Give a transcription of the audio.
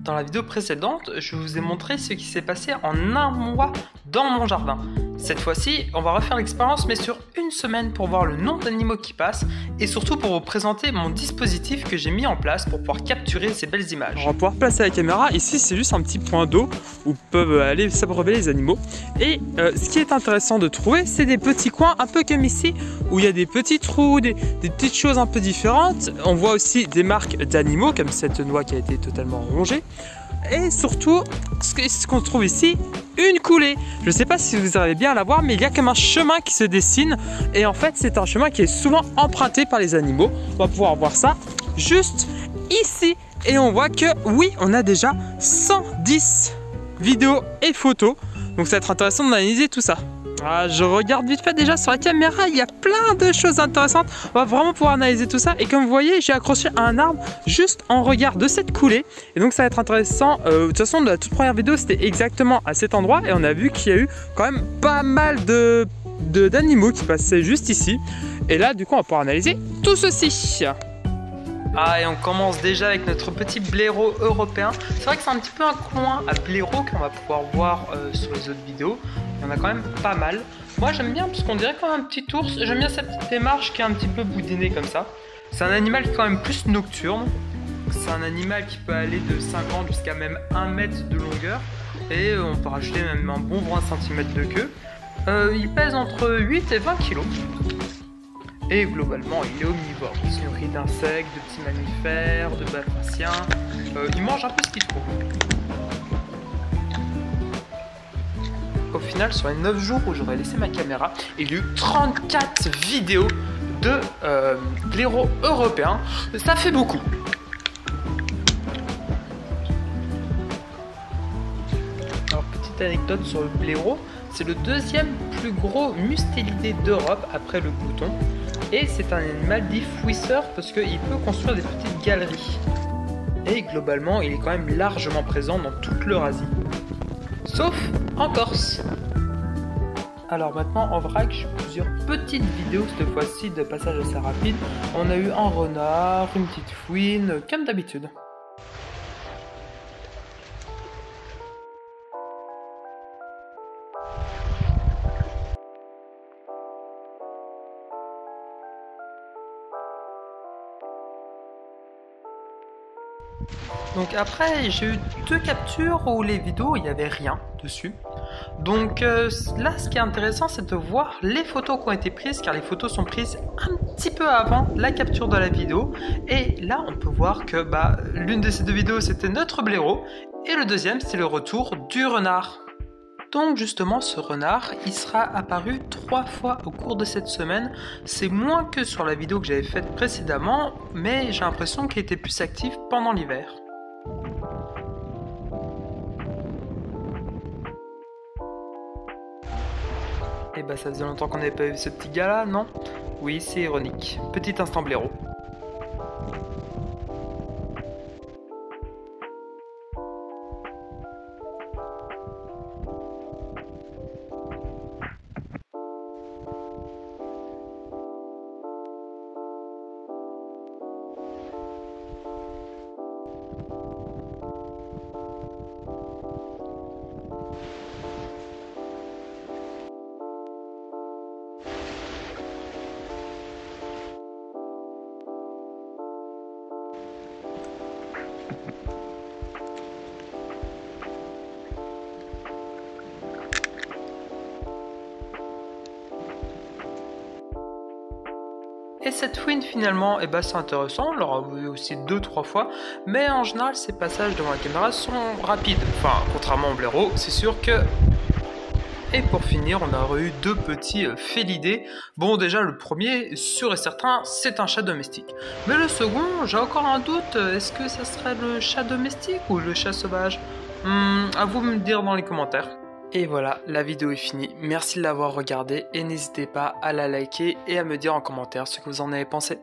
Dans la vidéo précédente, je vous ai montré ce qui s'est passé en un mois dans mon jardin. Cette fois-ci, on va refaire l'expérience mais sur une semaine pour voir le nombre d'animaux qui passent et surtout pour vous présenter mon dispositif que j'ai mis en place pour pouvoir capturer ces belles images. On va pouvoir placer la caméra. Ici, c'est juste un petit point d'eau où peuvent aller s'abreuver les animaux. Et ce qui est intéressant de trouver, c'est des petits coins un peu comme ici où il y a des petits trous, des petites choses un peu différentes. On voit aussi des marques d'animaux comme cette noix qui a été totalement rongée. Et surtout, ce qu'on trouve ici, une coulée. Je ne sais pas si vous arrivez bien à la voir, mais il y a comme un chemin qui se dessine. Et en fait, c'est un chemin qui est souvent emprunté par les animaux. On va pouvoir voir ça juste ici. Et on voit que, oui, on a déjà 110 vidéos et photos. Donc ça va être intéressant d'analyser tout ça. Je regarde vite fait déjà sur la caméra, il y a plein de choses intéressantes. On va vraiment pouvoir analyser tout ça. Et comme vous voyez, j'ai accroché à un arbre juste en regard de cette coulée. Et donc ça va être intéressant. De toute façon, de la toute première vidéo, c'était exactement à cet endroit. Et on a vu qu'il y a eu quand même pas mal d'animaux qui passaient juste ici. Et là, du coup, on va pouvoir analyser tout ceci. Et on commence déjà avec notre petit blaireau européen. C'est vrai que c'est un petit peu un coin à blaireau qu'on va pouvoir voir sur les autres vidéos. Il y en a quand même pas mal. Moi j'aime bien parce qu'on dirait quand même un petit ours. J'aime bien cette petite démarche qui est un petit peu boudinée comme ça. C'est un animal qui est quand même plus nocturne. C'est un animal qui peut aller de 50 jusqu'à même 1 mètre de longueur. Et on peut rajouter même un bon 20 cm de queue. Il pèse entre 8 et 20 kg. Et globalement, il est omnivore. Il se nourrit d'insectes, de petits mammifères, de batraciens. Il mange un peu ce qu'il trouve. Au final, sur les 9 jours où j'aurais laissé ma caméra, il y a eu 34 vidéos de blaireaux européens. Ça fait beaucoup. Alors, petite anecdote sur le blaireau, c'est le deuxième plus gros mustélidé d'Europe après le bouton. Et c'est un animal dit fouisseur parce qu'il peut construire des petites galeries. Et globalement, il est quand même largement présent dans toute l'Eurasie. Sauf en Corse. Alors maintenant en vrac, j'ai plusieurs petites vidéos cette fois-ci de passage assez rapide. On a eu un renard, une petite fouine, comme d'habitude. Donc après, j'ai eu 2 captures où les vidéos, il n'y avait rien dessus. Donc là, ce qui est intéressant, c'est de voir les photos qui ont été prises, car les photos sont prises un petit peu avant la capture de la vidéo. Et là, on peut voir que l'une de ces 2 vidéos, c'était notre blaireau, et le deuxième, c'est le retour du renard. Donc justement, ce renard, il sera apparu 3 fois au cours de cette semaine. C'est moins que sur la vidéo que j'avais faite précédemment, mais j'ai l'impression qu'il était plus actif pendant l'hiver. Et ça faisait longtemps qu'on n'avait pas vu ce petit gars là, non? Oui, c'est ironique. Petit instant blaireau. Et cette fouine finalement, c'est intéressant, on l'aura vu aussi 2-3 fois, mais en général ces passages devant la caméra sont rapides. Enfin, contrairement au blaireau, c'est sûr que... Et pour finir, on a eu 2 petits félidés. Bon, déjà le premier, sûr et certain, c'est un chat domestique. Mais le second, j'ai encore un doute, est-ce que ça serait le chat domestique ou le chat sauvage? À vous de me dire dans les commentaires. Et voilà, la vidéo est finie. Merci de l'avoir regardée et n'hésitez pas à la liker et à me dire en commentaire ce que vous en avez pensé.